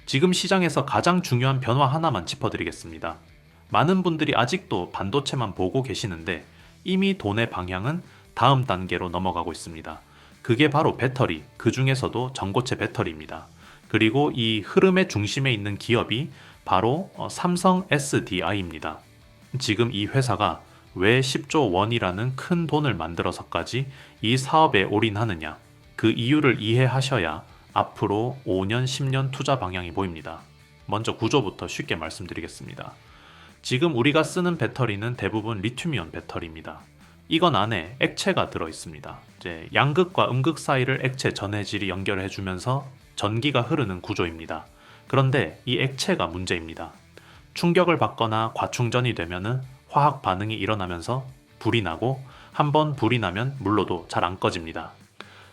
지금 시장에서 가장 중요한 변화 하나만 짚어드리겠습니다. 많은 분들이 아직도 반도체만 보고 계시는데 이미 돈의 방향은 다음 단계로 넘어가고 있습니다. 그게 바로 배터리, 그 중에서도 전고체 배터리입니다. 그리고 이 흐름의 중심에 있는 기업이 바로 삼성 SDI입니다. 지금 이 회사가 왜 10조 원이라는 큰 돈을 만들어서까지 이 사업에 올인하느냐, 그 이유를 이해하셔야 앞으로 5년, 10년 투자 방향이 보입니다. 먼저 구조부터 쉽게 말씀드리겠습니다. 지금 우리가 쓰는 배터리는 대부분 리튬이온 배터리입니다. 이건 안에 액체가 들어 있습니다. 이제 양극과 음극 사이를 액체 전해질이 연결해 주면서 전기가 흐르는 구조입니다. 그런데 이 액체가 문제입니다. 충격을 받거나 과충전이 되면은 화학 반응이 일어나면서 불이 나고 한번 불이 나면 물로도 잘 안 꺼집니다.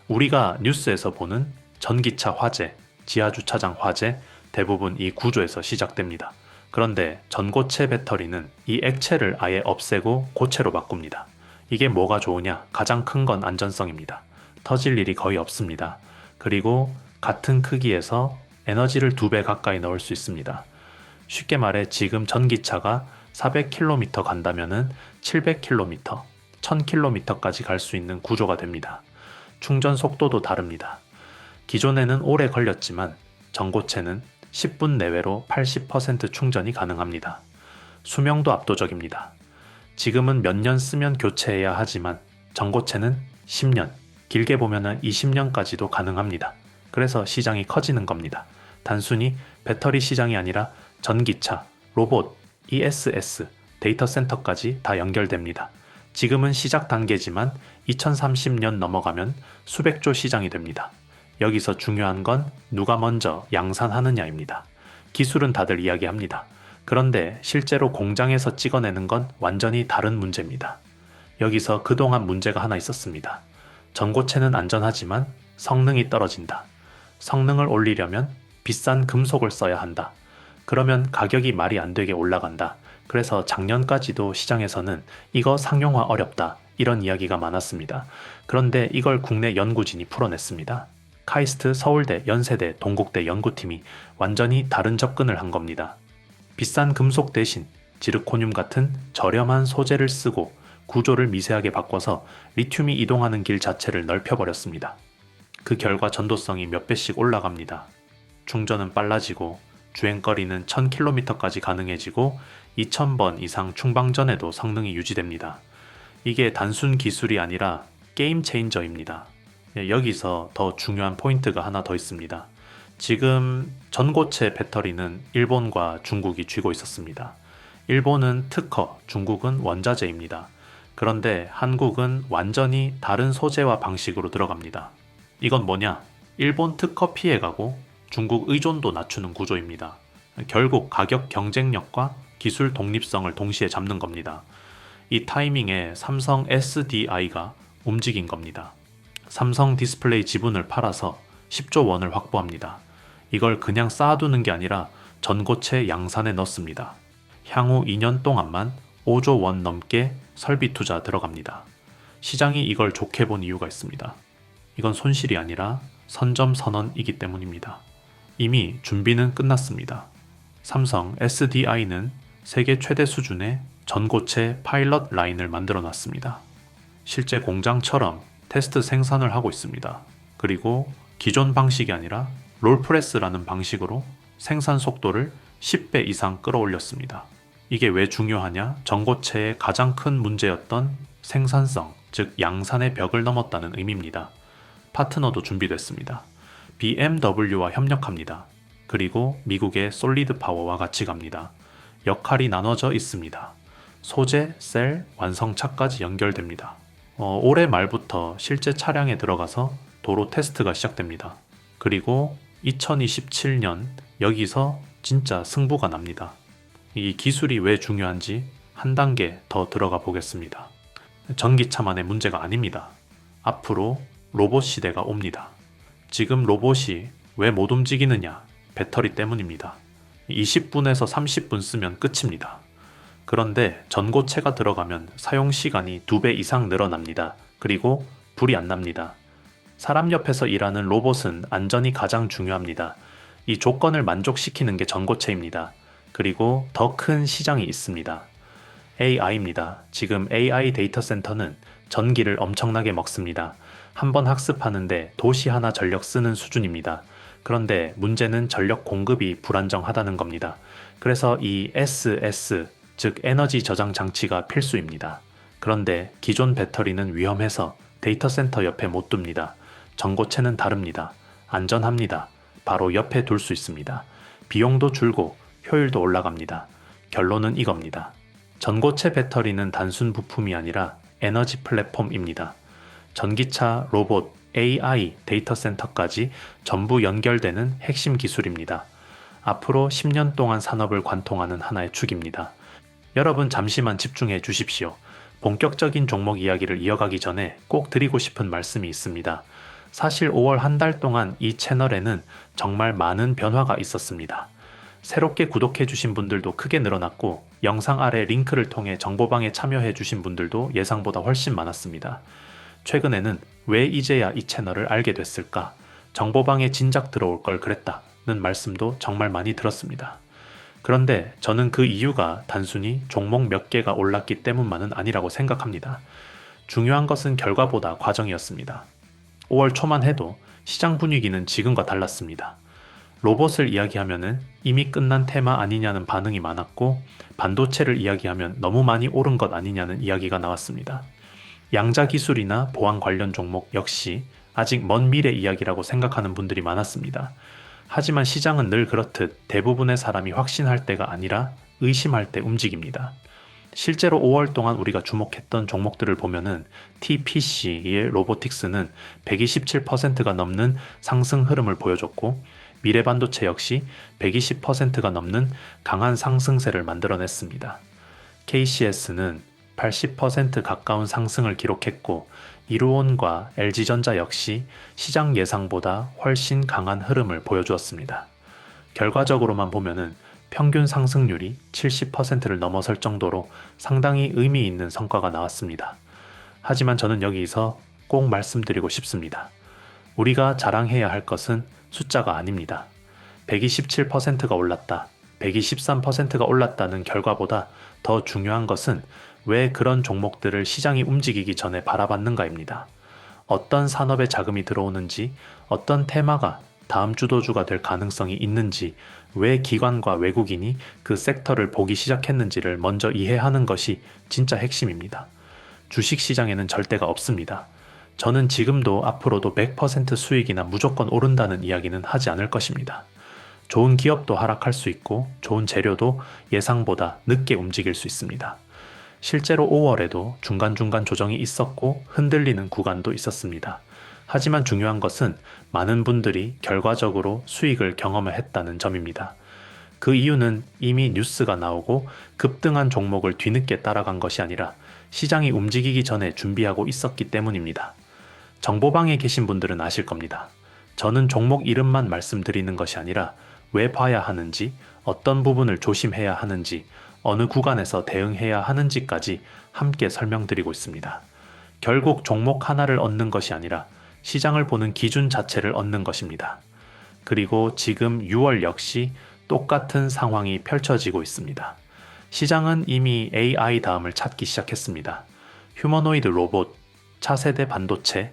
우리가 뉴스에서 보는 전기차 화재, 지하주차장 화재 대부분 이 구조에서 시작됩니다. 그런데 전고체 배터리는 이 액체를 아예 없애고 고체로 바꿉니다. 이게 뭐가 좋으냐? 가장 큰 건 안전성입니다. 터질 일이 거의 없습니다. 그리고 같은 크기에서 에너지를 2배 가까이 넣을 수 있습니다. 쉽게 말해 지금 전기차가 400km 간다면은 700km, 1000km까지 갈 수 있는 구조가 됩니다. 충전 속도도 다릅니다. 기존에는 오래 걸렸지만 전고체는 10분 내외로 80% 충전이 가능합니다. 수명도 압도적입니다. 지금은 몇 년 쓰면 교체해야 하지만 전고체는 10년, 길게 보면 20년까지도 가능합니다. 그래서 시장이 커지는 겁니다. 단순히 배터리 시장이 아니라 전기차, 로봇, ESS, 데이터 센터까지 다 연결됩니다. 지금은 시작 단계지만 2030년 넘어가면 수백조 시장이 됩니다. 여기서 중요한 건 누가 먼저 양산하느냐입니다. 기술은 다들 이야기합니다. 그런데 실제로 공장에서 찍어내는 건 완전히 다른 문제입니다. 여기서 그동안 문제가 하나 있었습니다. 전고체는 안전하지만 성능이 떨어진다. 성능을 올리려면 비싼 금속을 써야 한다. 그러면 가격이 말이 안 되게 올라간다. 그래서 작년까지도 시장에서는 이거 상용화 어렵다. 이런 이야기가 많았습니다. 그런데 이걸 국내 연구진이 풀어냈습니다. 카이스트, 서울대, 연세대, 동국대 연구팀이 완전히 다른 접근을 한 겁니다. 비싼 금속 대신 지르코늄 같은 저렴한 소재를 쓰고 구조를 미세하게 바꿔서 리튬이 이동하는 길 자체를 넓혀버렸습니다. 그 결과 전도성이 몇 배씩 올라갑니다. 충전은 빨라지고 주행거리는 1000km까지 가능해지고 2000번 이상 충방 전에도 성능이 유지됩니다. 이게 단순 기술이 아니라 게임 체인저입니다. 여기서 더 중요한 포인트가 하나 더 있습니다. 지금 전고체 배터리는 일본과 중국이 쥐고 있었습니다. 일본은 특허, 중국은 원자재입니다. 그런데 한국은 완전히 다른 소재와 방식으로 들어갑니다. 이건 뭐냐? 일본 특허 피해가고 중국 의존도 낮추는 구조입니다. 결국 가격 경쟁력과 기술 독립성을 동시에 잡는 겁니다. 이 타이밍에 삼성 SDI가 움직인 겁니다. 삼성 디스플레이 지분을 팔아서 10조 원을 확보합니다. 이걸 그냥 쌓아두는 게 아니라 전고체 양산에 넣습니다. 향후 2년 동안만 5조 원 넘게 설비 투자 들어갑니다. 시장이 이걸 좋게 본 이유가 있습니다. 이건 손실이 아니라 선점선언이기 때문입니다. 이미 준비는 끝났습니다. 삼성 SDI는 세계 최대 수준의 전고체 파일럿 라인을 만들어 놨습니다. 실제 공장처럼 테스트 생산을 하고 있습니다. 그리고 기존 방식이 아니라 롤프레스라는 방식으로 생산 속도를 10배 이상 끌어올렸습니다. 이게 왜 중요하냐? 전고체의 가장 큰 문제였던 생산성, 즉 양산의 벽을 넘었다는 의미입니다. 파트너도 준비됐습니다. BMW와 협력합니다. 그리고 미국의 솔리드 파워와 같이 갑니다. 역할이 나눠져 있습니다. 소재, 셀, 완성차까지 연결됩니다. 올해 말부터 실제 차량에 들어가서 도로 테스트가 시작됩니다. 그리고 2027년 여기서 진짜 승부가 납니다. 이 기술이 왜 중요한지 한 단계 더 들어가 보겠습니다. 전기차만의 문제가 아닙니다. 앞으로 로봇 시대가 옵니다. 지금 로봇이 왜 못 움직이느냐? 배터리 때문입니다. 20분에서 30분 쓰면 끝입니다. 그런데 전고체가 들어가면 사용 시간이 2배 이상 늘어납니다. 그리고 불이 안 납니다. 사람 옆에서 일하는 로봇은 안전이 가장 중요합니다. 이 조건을 만족시키는 게 전고체입니다. 그리고 더 큰 시장이 있습니다. AI입니다. 지금 AI 데이터 센터는 전기를 엄청나게 먹습니다. 한번 학습하는데 도시 하나 전력 쓰는 수준입니다. 그런데 문제는 전력 공급이 불안정하다는 겁니다. 그래서 이 SS, 즉 에너지 저장 장치가 필수입니다. 그런데 기존 배터리는 위험해서 데이터 센터 옆에 못 둡니다. 전고체는 다릅니다. 안전합니다. 바로 옆에 둘 수 있습니다. 비용도 줄고 효율도 올라갑니다. 결론은 이겁니다. 전고체 배터리는 단순 부품이 아니라 에너지 플랫폼입니다. 전기차, 로봇, AI, 데이터 센터까지 전부 연결되는 핵심 기술입니다. 앞으로 10년 동안 산업을 관통하는 하나의 축입니다. 여러분 잠시만 집중해 주십시오. 본격적인 종목 이야기를 이어가기 전에 꼭 드리고 싶은 말씀이 있습니다. 사실 5월 한 달 동안 이 채널에는 정말 많은 변화가 있었습니다. 새롭게 구독해 주신 분들도 크게 늘어났고 영상 아래 링크를 통해 정보방에 참여해 주신 분들도 예상보다 훨씬 많았습니다. 최근에는 왜 이제야 이 채널을 알게 됐을까? 정보방에 진작 들어올 걸 그랬다는 말씀도 정말 많이 들었습니다. 그런데 저는 그 이유가 단순히 종목 몇 개가 올랐기 때문만은 아니라고 생각합니다. 중요한 것은 결과보다 과정이었습니다. 5월 초만 해도 시장 분위기는 지금과 달랐습니다. 로봇을 이야기하면 이미 끝난 테마 아니냐는 반응이 많았고 반도체를 이야기하면 너무 많이 오른 것 아니냐는 이야기가 나왔습니다. 양자 기술이나 보안 관련 종목 역시 아직 먼 미래 이야기라고 생각하는 분들이 많았습니다. 하지만 시장은 늘 그렇듯 대부분의 사람이 확신할 때가 아니라 의심할 때 움직입니다. 실제로 5월 동안 우리가 주목했던 종목들을 보면은 TPC의 로보틱스는 127%가 넘는 상승 흐름을 보여줬고 미래반도체 역시 120%가 넘는 강한 상승세를 만들어냈습니다. KCS는 80% 가까운 상승을 기록했고 이루온과 LG전자 역시 시장 예상보다 훨씬 강한 흐름을 보여주었습니다. 결과적으로만 보면은 평균 상승률이 70%를 넘어설 정도로 상당히 의미 있는 성과가 나왔습니다. 하지만 저는 여기서 꼭 말씀드리고 싶습니다. 우리가 자랑해야 할 것은 숫자가 아닙니다. 127%가 올랐다, 123%가 올랐다는 결과보다 더 중요한 것은 왜 그런 종목들을 시장이 움직이기 전에 바라봤는가입니다. 어떤 산업에 자금이 들어오는지, 어떤 테마가 다음 주도주가 될 가능성이 있는지, 왜 기관과 외국인이 그 섹터를 보기 시작했는지를 먼저 이해하는 것이 진짜 핵심입니다. 주식시장에는 절대가 없습니다. 저는 지금도 앞으로도 100% 수익이나 무조건 오른다는 이야기는 하지 않을 것입니다. 좋은 기업도 하락할 수 있고 좋은 재료도 예상보다 늦게 움직일 수 있습니다. 실제로 5월에도 중간중간 조정이 있었고 흔들리는 구간도 있었습니다. 하지만 중요한 것은 많은 분들이 결과적으로 수익을 경험했다는 점입니다. 그 이유는 이미 뉴스가 나오고 급등한 종목을 뒤늦게 따라간 것이 아니라 시장이 움직이기 전에 준비하고 있었기 때문입니다. 정보방에 계신 분들은 아실 겁니다. 저는 종목 이름만 말씀드리는 것이 아니라 왜 봐야 하는지, 어떤 부분을 조심해야 하는지, 어느 구간에서 대응해야 하는지까지 함께 설명드리고 있습니다. 결국 종목 하나를 얻는 것이 아니라 시장을 보는 기준 자체를 얻는 것입니다. 그리고 지금 6월 역시 똑같은 상황이 펼쳐지고 있습니다. 시장은 이미 AI 다음을 찾기 시작했습니다. 휴머노이드 로봇, 차세대 반도체,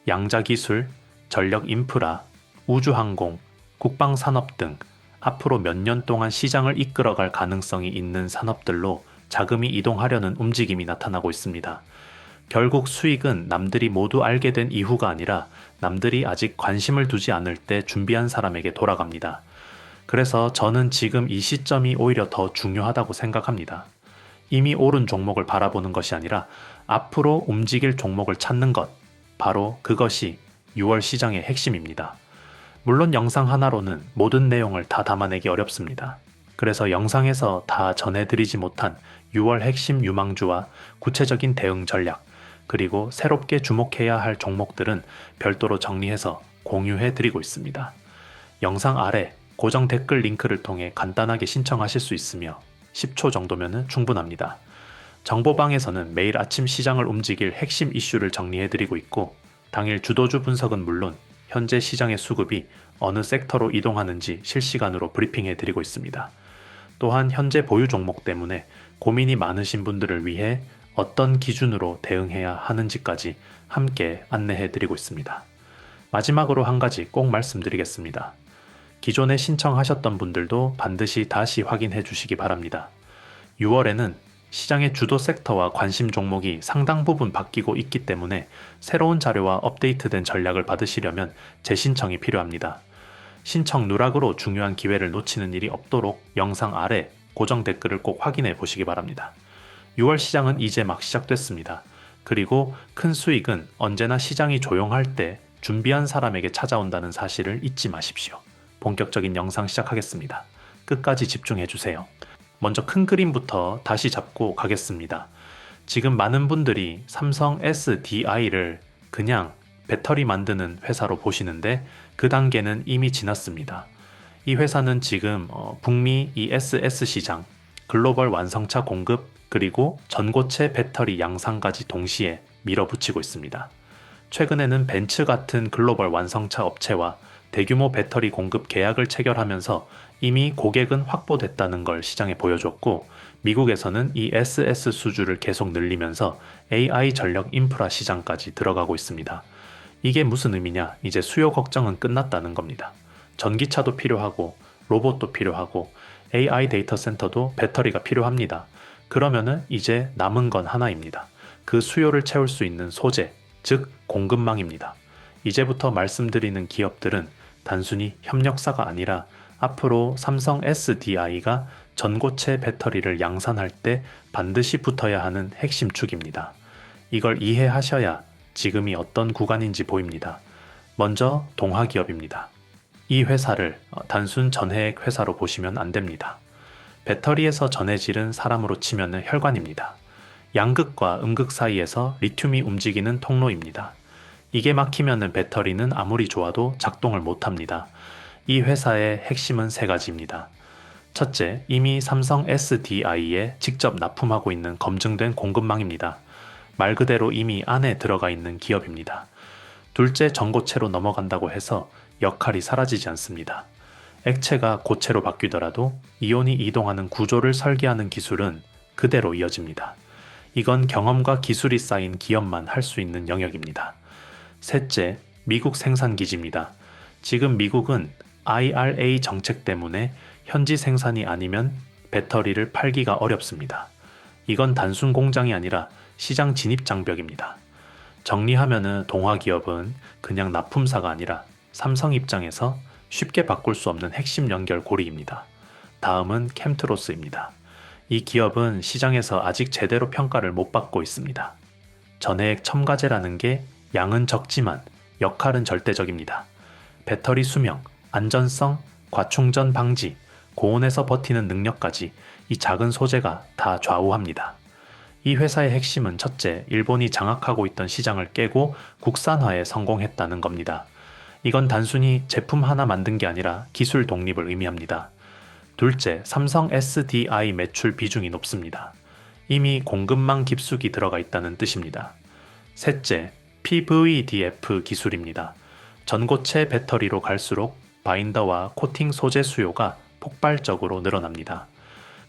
양자기술, 전력 인프라, 우주항공, 국방산업 등 앞으로 몇 년 동안 시장을 이끌어갈 가능성이 있는 산업들로 자금이 이동하려는 움직임이 나타나고 있습니다. 결국 수익은 남들이 모두 알게 된 이후가 아니라 남들이 아직 관심을 두지 않을 때 준비한 사람에게 돌아갑니다. 그래서 저는 지금 이 시점이 오히려 더 중요하다고 생각합니다. 이미 오른 종목을 바라보는 것이 아니라 앞으로 움직일 종목을 찾는 것, 바로 그것이 6월 시장의 핵심입니다. 물론 영상 하나로는 모든 내용을 다 담아내기 어렵습니다. 그래서 영상에서 다 전해드리지 못한 6월 핵심 유망주와 구체적인 대응 전략, 그리고 새롭게 주목해야 할 종목들은 별도로 정리해서 공유해드리고 있습니다. 영상 아래 고정 댓글 링크를 통해 간단하게 신청하실 수 있으며 10초 정도면 충분합니다. 정보방에서는 매일 아침 시장을 움직일 핵심 이슈를 정리해드리고 있고 당일 주도주 분석은 물론 현재 시장의 수급이 어느 섹터로 이동하는지 실시간으로 브리핑해 드리고 있습니다. 또한 현재 보유 종목 때문에 고민이 많으신 분들을 위해 어떤 기준으로 대응해야 하는지까지 함께 안내해 드리고 있습니다. 마지막으로 한 가지 꼭 말씀드리겠습니다. 기존에 신청하셨던 분들도 반드시 다시 확인해 주시기 바랍니다. 6월에는 시장의 주도 섹터와 관심 종목이 상당 부분 바뀌고 있기 때문에 새로운 자료와 업데이트된 전략을 받으시려면 재신청이 필요합니다. 신청 누락으로 중요한 기회를 놓치는 일이 없도록 영상 아래 고정 댓글을 꼭 확인해 보시기 바랍니다. 6월 시장은 이제 막 시작됐습니다. 그리고 큰 수익은 언제나 시장이 조용할 때 준비한 사람에게 찾아온다는 사실을 잊지 마십시오. 본격적인 영상 시작하겠습니다. 끝까지 집중해 주세요. 먼저 큰 그림부터 다시 잡고 가겠습니다. 지금 많은 분들이 삼성 SDI를 그냥 배터리 만드는 회사로 보시는데 그 단계는 이미 지났습니다. 이 회사는 지금 북미 ESS 시장, 글로벌 완성차 공급, 그리고 전고체 배터리 양산까지 동시에 밀어붙이고 있습니다. 최근에는 벤츠 같은 글로벌 완성차 업체와 대규모 배터리 공급 계약을 체결하면서 이미 고객은 확보됐다는 걸 시장에 보여줬고, 미국에서는 이 SS 수주를 계속 늘리면서 AI 전력 인프라 시장까지 들어가고 있습니다. 이게 무슨 의미냐? 이제 수요 걱정은 끝났다는 겁니다. 전기차도 필요하고 로봇도 필요하고 AI 데이터 센터도 배터리가 필요합니다. 그러면은 이제 남은 건 하나입니다. 그 수요를 채울 수 있는 소재, 즉 공급망입니다. 이제부터 말씀드리는 기업들은 단순히 협력사가 아니라 앞으로 삼성 SDI가 전고체 배터리를 양산할 때 반드시 붙어야 하는 핵심 축입니다. 이걸 이해하셔야 지금이 어떤 구간인지 보입니다. 먼저 동화기업입니다. 이 회사를 단순 전해액 회사로 보시면 안 됩니다. 배터리에서 전해질은 사람으로 치면 혈관입니다. 양극과 음극 사이에서 리튬이 움직이는 통로입니다. 이게 막히면 배터리는 아무리 좋아도 작동을 못합니다. 이 회사의 핵심은 세 가지입니다. 첫째, 이미 삼성 SDI에 직접 납품하고 있는 검증된 공급망입니다. 말 그대로 이미 안에 들어가 있는 기업입니다. 둘째, 전고체로 넘어간다고 해서 역할이 사라지지 않습니다. 액체가 고체로 바뀌더라도 이온이 이동하는 구조를 설계하는 기술은 그대로 이어집니다. 이건 경험과 기술이 쌓인 기업만 할 수 있는 영역입니다. 셋째, 미국 생산기지입니다. 지금 미국은 IRA 정책 때문에 현지 생산이 아니면 배터리를 팔기가 어렵습니다. 이건 단순 공장이 아니라 시장 진입 장벽입니다. 정리하면은 동화기업은 그냥 납품사가 아니라 삼성 입장에서 쉽게 바꿀 수 없는 핵심 연결고리입니다. 다음은 캠트로스입니다. 이 기업은 시장에서 아직 제대로 평가를 못 받고 있습니다. 전해액 첨가제라는 게 양은 적지만 역할은 절대적입니다. 배터리 수명, 안전성, 과충전 방지, 고온에서 버티는 능력까지 이 작은 소재가 다 좌우합니다. 이 회사의 핵심은 첫째, 일본이 장악하고 있던 시장을 깨고 국산화에 성공했다는 겁니다. 이건 단순히 제품 하나 만든 게 아니라 기술 독립을 의미합니다. 둘째, 삼성 SDI 매출 비중이 높습니다. 이미 공급망 깊숙이 들어가 있다는 뜻입니다. 셋째, PVDF 기술입니다. 전고체 배터리로 갈수록 바인더와 코팅 소재 수요가 폭발적으로 늘어납니다.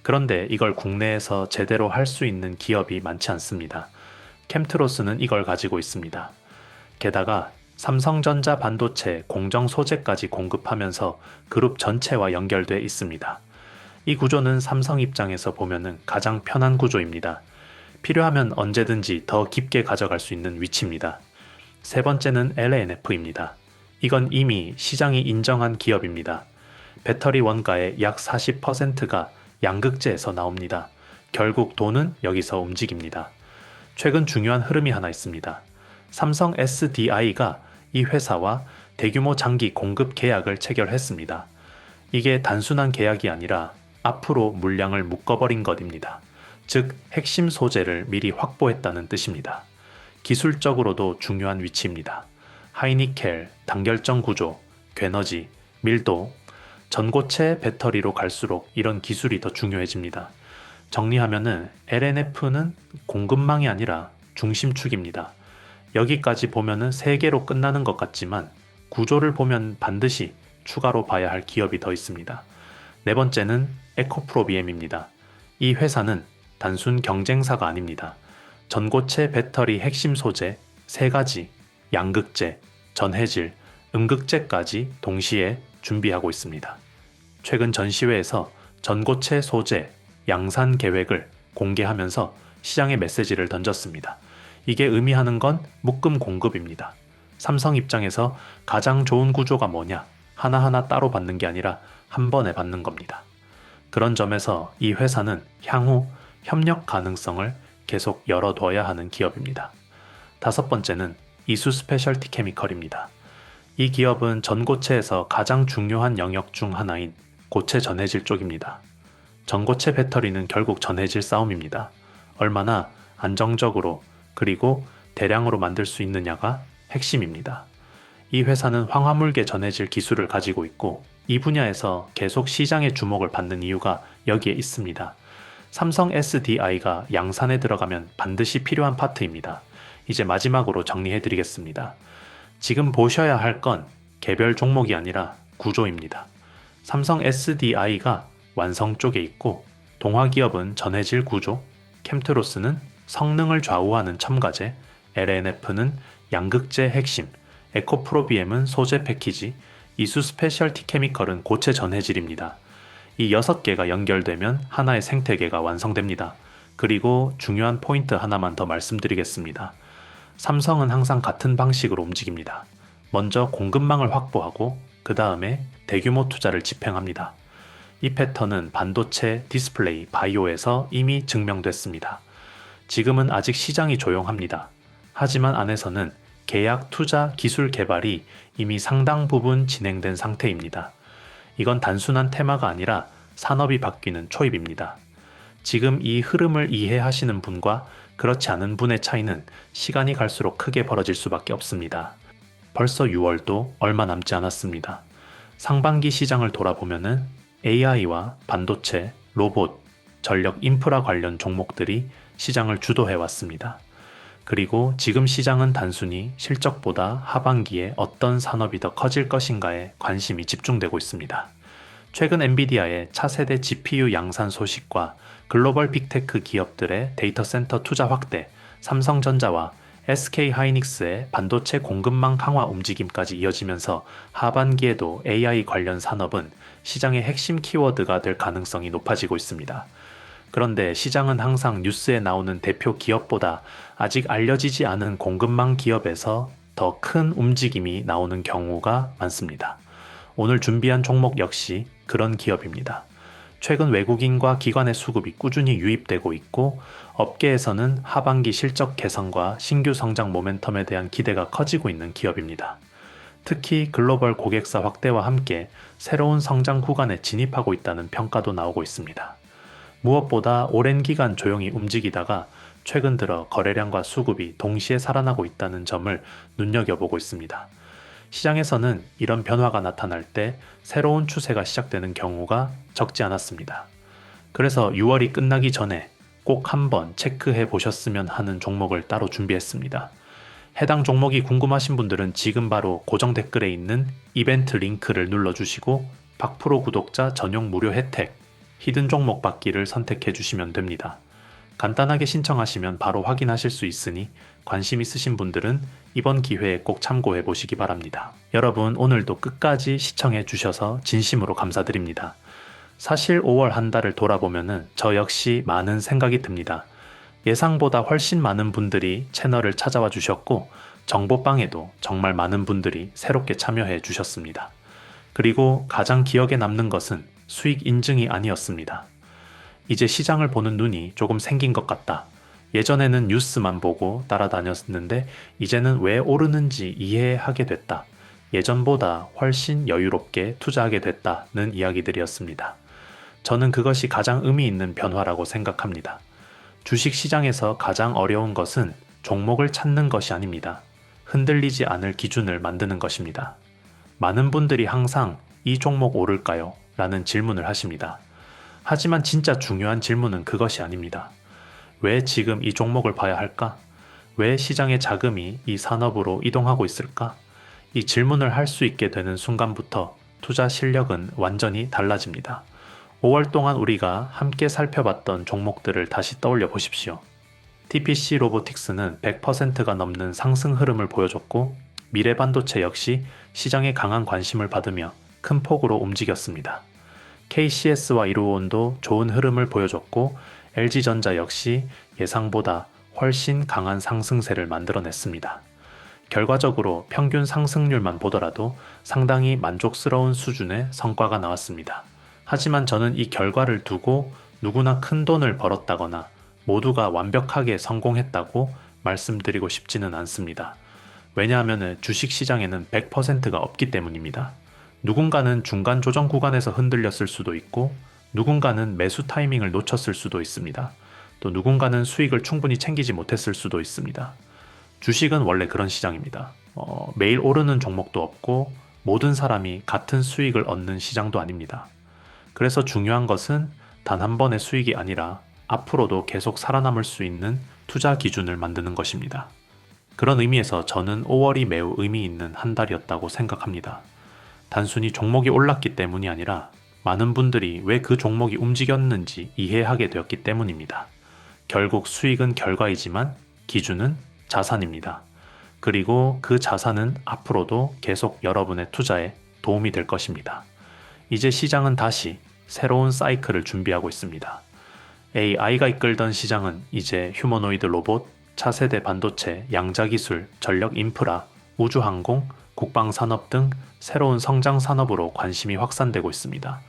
그런데 이걸 국내에서 제대로 할 수 있는 기업이 많지 않습니다. 캠트로스는 이걸 가지고 있습니다. 게다가 삼성전자 반도체 공정 소재까지 공급하면서 그룹 전체와 연결돼 있습니다. 이 구조는 삼성 입장에서 보면은 가장 편한 구조입니다. 필요하면 언제든지 더 깊게 가져갈 수 있는 위치입니다. 세 번째는 LNF입니다. 이건 이미 시장이 인정한 기업입니다. 배터리 원가의 약 40%가 양극재에서 나옵니다. 결국 돈은 여기서 움직입니다. 최근 중요한 흐름이 하나 있습니다. 삼성 SDI가 이 회사와 대규모 장기 공급 계약을 체결했습니다. 이게 단순한 계약이 아니라 앞으로 물량을 묶어버린 것입니다. 즉, 핵심 소재를 미리 확보했다는 뜻입니다. 기술적으로도 중요한 위치입니다. 하이니켈, 단결정 구조, 괴너지, 밀도, 전고체 배터리로 갈수록 이런 기술이 더 중요해집니다. 정리하면은 LNF는 공급망이 아니라 중심축입니다. 여기까지 보면은 3개로 끝나는 것 같지만 구조를 보면 반드시 추가로 봐야 할 기업이 더 있습니다. 네 번째는 에코프로비엠입니다. 이 회사는 단순 경쟁사가 아닙니다. 전고체 배터리 핵심 소재 3가지, 양극재, 전해질, 음극재까지 동시에 준비하고 있습니다. 최근 전시회에서 전고체 소재 양산 계획을 공개하면서 시장에 메시지를 던졌습니다. 이게 의미하는 건 묶음 공급입니다. 삼성 입장에서 가장 좋은 구조가 뭐냐? 하나하나 따로 받는 게 아니라 한 번에 받는 겁니다. 그런 점에서 이 회사는 향후 협력 가능성을 계속 열어둬야 하는 기업입니다. 다섯 번째는 이수 스페셜티 케미컬입니다. 이 기업은 전고체에서 가장 중요한 영역 중 하나인 고체 전해질 쪽입니다. 전고체 배터리는 결국 전해질 싸움입니다. 얼마나 안정적으로 그리고 대량으로 만들 수 있느냐가 핵심입니다. 이 회사는 황화물계 전해질 기술을 가지고 있고 이 분야에서 계속 시장의 주목을 받는 이유가 여기에 있습니다. 삼성 SDI가 양산에 들어가면 반드시 필요한 파트입니다. 이제 마지막으로 정리해드리겠습니다. 지금 보셔야 할 건 개별 종목이 아니라 구조입니다. 삼성 SDI가 완성 쪽에 있고 동화기업은 전해질 구조, 캠트로스는 성능을 좌우하는 첨가제, LNF는 양극재 핵심, 에코프로비엠은 소재 패키지, 이수 스페셜티 케미컬은 고체 전해질입니다. 이 6개가 연결되면 하나의 생태계가 완성됩니다. 그리고 중요한 포인트 하나만 더 말씀드리겠습니다. 삼성은 항상 같은 방식으로 움직입니다. 먼저 공급망을 확보하고 그 다음에 대규모 투자를 집행합니다. 이 패턴은 반도체, 디스플레이, 바이오에서 이미 증명됐습니다. 지금은 아직 시장이 조용합니다. 하지만 안에서는 계약, 투자, 기술 개발이 이미 상당 부분 진행된 상태입니다. 이건 단순한 테마가 아니라 산업이 바뀌는 초입입니다. 지금 이 흐름을 이해하시는 분과 그렇지 않은 분의 차이는 시간이 갈수록 크게 벌어질 수밖에 없습니다. 벌써 6월도 얼마 남지 않았습니다. 상반기 시장을 돌아보면은 AI와 반도체, 로봇, 전력 인프라 관련 종목들이 시장을 주도해 왔습니다. 그리고 지금 시장은 단순히 실적보다 하반기에 어떤 산업이 더 커질 것인가에 관심이 집중되고 있습니다. 최근 엔비디아의 차세대 GPU 양산 소식과 글로벌 빅테크 기업들의 데이터 센터 투자 확대, 삼성전자와 SK하이닉스의 반도체 공급망 강화 움직임까지 이어지면서 하반기에도 AI 관련 산업은 시장의 핵심 키워드가 될 가능성이 높아지고 있습니다. 그런데 시장은 항상 뉴스에 나오는 대표 기업보다 아직 알려지지 않은 공급망 기업에서 더 큰 움직임이 나오는 경우가 많습니다. 오늘 준비한 종목 역시 그런 기업입니다. 최근 외국인과 기관의 수급이 꾸준히 유입되고 있고 업계에서는 하반기 실적 개선과 신규 성장 모멘텀에 대한 기대가 커지고 있는 기업입니다. 특히 글로벌 고객사 확대와 함께 새로운 성장 구간에 진입하고 있다는 평가도 나오고 있습니다. 무엇보다 오랜 기간 조용히 움직이다가 최근 들어 거래량과 수급이 동시에 살아나고 있다는 점을 눈여겨보고 있습니다. 시장에서는 이런 변화가 나타날 때 새로운 추세가 시작되는 경우가 적지 않았습니다. 그래서 6월이 끝나기 전에 꼭 한번 체크해 보셨으면 하는 종목을 따로 준비했습니다. 해당 종목이 궁금하신 분들은 지금 바로 고정 댓글에 있는 이벤트 링크를 눌러주시고 박프로 구독자 전용 무료 혜택, 히든 종목 받기를 선택해 주시면 됩니다. 간단하게 신청하시면 바로 확인하실 수 있으니 관심 있으신 분들은 이번 기회에 꼭 참고해 보시기 바랍니다. 여러분 오늘도 끝까지 시청해 주셔서 진심으로 감사드립니다. 사실 5월 한 달을 돌아보면은 저 역시 많은 생각이 듭니다. 예상보다 훨씬 많은 분들이 채널을 찾아와 주셨고 정보방에도 정말 많은 분들이 새롭게 참여해 주셨습니다. 그리고 가장 기억에 남는 것은 수익 인증이 아니었습니다. 이제 시장을 보는 눈이 조금 생긴 것 같다. 예전에는 뉴스만 보고 따라다녔는데 이제는 왜 오르는지 이해하게 됐다. 예전보다 훨씬 여유롭게 투자하게 됐다는 이야기들이었습니다. 저는 그것이 가장 의미 있는 변화라고 생각합니다. 주식 시장에서 가장 어려운 것은 종목을 찾는 것이 아닙니다. 흔들리지 않을 기준을 만드는 것입니다. 많은 분들이 항상 이 종목 오를까요? 라는 질문을 하십니다. 하지만 진짜 중요한 질문은 그것이 아닙니다. 왜 지금 이 종목을 봐야 할까? 왜 시장의 자금이 이 산업으로 이동하고 있을까? 이 질문을 할 수 있게 되는 순간부터 투자 실력은 완전히 달라집니다. 5월 동안 우리가 함께 살펴봤던 종목들을 다시 떠올려 보십시오. TPC 로보틱스는 100%가 넘는 상승 흐름을 보여줬고 미래반도체 역시 시장의 강한 관심을 받으며 큰 폭으로 움직였습니다. KCS와 이루온도 좋은 흐름을 보여줬고 LG전자 역시 예상보다 훨씬 강한 상승세를 만들어냈습니다. 결과적으로 평균 상승률만 보더라도 상당히 만족스러운 수준의 성과가 나왔습니다. 하지만 저는 이 결과를 두고 누구나 큰 돈을 벌었다거나 모두가 완벽하게 성공했다고 말씀드리고 싶지는 않습니다. 왜냐하면 주식시장에는 100%가 없기 때문입니다. 누군가는 중간 조정 구간에서 흔들렸을 수도 있고 누군가는 매수 타이밍을 놓쳤을 수도 있습니다. 또 누군가는 수익을 충분히 챙기지 못했을 수도 있습니다. 주식은 원래 그런 시장입니다. 매일 오르는 종목도 없고 모든 사람이 같은 수익을 얻는 시장도 아닙니다. 그래서 중요한 것은 단 한 번의 수익이 아니라 앞으로도 계속 살아남을 수 있는 투자 기준을 만드는 것입니다. 그런 의미에서 저는 5월이 매우 의미 있는 한 달이었다고 생각합니다. 단순히 종목이 올랐기 때문이 아니라 많은 분들이 왜 그 종목이 움직였는지 이해하게 되었기 때문입니다. 결국 수익은 결과이지만 기준은 자산입니다. 그리고 그 자산은 앞으로도 계속 여러분의 투자에 도움이 될 것입니다. 이제 시장은 다시 새로운 사이클을 준비하고 있습니다. AI가 이끌던 시장은 이제 휴머노이드 로봇, 차세대 반도체, 양자기술, 전력 인프라, 우주항공, 국방산업 등 새로운 성장 산업으로 관심이 확산되고 있습니다.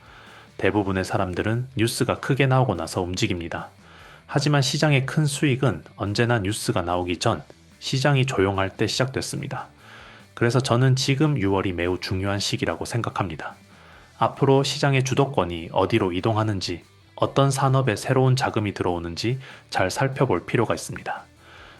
대부분의 사람들은 뉴스가 크게 나오고 나서 움직입니다. 하지만 시장의 큰 수익은 언제나 뉴스가 나오기 전 시장이 조용할 때 시작됐습니다. 그래서 저는 지금 6월이 매우 중요한 시기라고 생각합니다. 앞으로 시장의 주도권이 어디로 이동하는지, 어떤 산업에 새로운 자금이 들어오는지 잘 살펴볼 필요가 있습니다.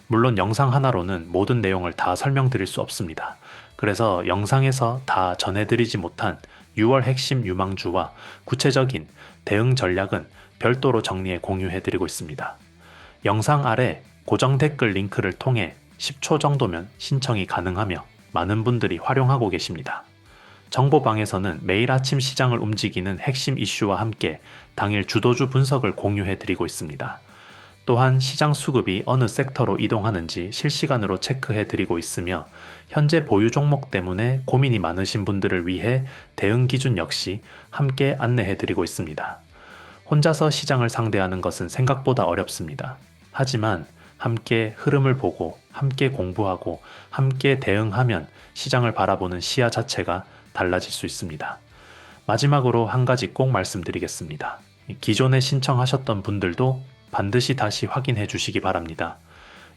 물론 영상 하나로는 모든 내용을 다 설명드릴 수 없습니다. 그래서 영상에서 다 전해드리지 못한 6월 핵심 유망주와 구체적인 대응 전략은 별도로 정리해 공유해드리고 있습니다. 영상 아래 고정 댓글 링크를 통해 10초 정도면 신청이 가능하며 많은 분들이 활용하고 계십니다. 정보방에서는 매일 아침 시장을 움직이는 핵심 이슈와 함께 당일 주도주 분석을 공유해드리고 있습니다. 또한 시장 수급이 어느 섹터로 이동하는지 실시간으로 체크해드리고 있으며 현재 보유 종목 때문에 고민이 많으신 분들을 위해 대응 기준 역시 함께 안내해드리고 있습니다. 혼자서 시장을 상대하는 것은 생각보다 어렵습니다. 하지만 함께 흐름을 보고 함께 공부하고 함께 대응하면 시장을 바라보는 시야 자체가 달라질 수 있습니다. 마지막으로 한 가지 꼭 말씀드리겠습니다. 기존에 신청하셨던 분들도 반드시 다시 확인해 주시기 바랍니다.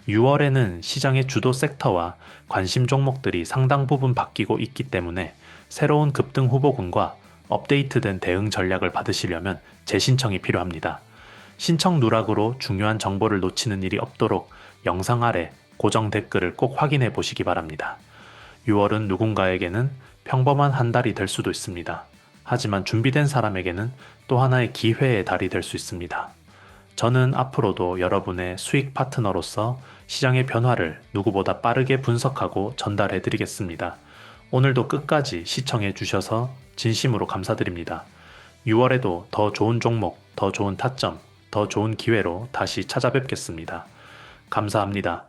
6월에는 시장의 주도 섹터와 관심 종목들이 상당 부분 바뀌고 있기 때문에 새로운 급등 후보군과 업데이트된 대응 전략을 받으시려면 재신청이 필요합니다. 신청 누락으로 중요한 정보를 놓치는 일이 없도록 영상 아래 고정 댓글을 꼭 확인해 보시기 바랍니다. 6월은 누군가에게는 평범한 한 달이 될 수도 있습니다. 하지만 준비된 사람에게는 또 하나의 기회의 달이 될 수 있습니다. 저는 앞으로도 여러분의 수익 파트너로서 시장의 변화를 누구보다 빠르게 분석하고 전달해 드리겠습니다. 오늘도 끝까지 시청해 주셔서 진심으로 감사드립니다. 6월에도 더 좋은 종목, 더 좋은 타점, 더 좋은 기회로 다시 찾아뵙겠습니다. 감사합니다.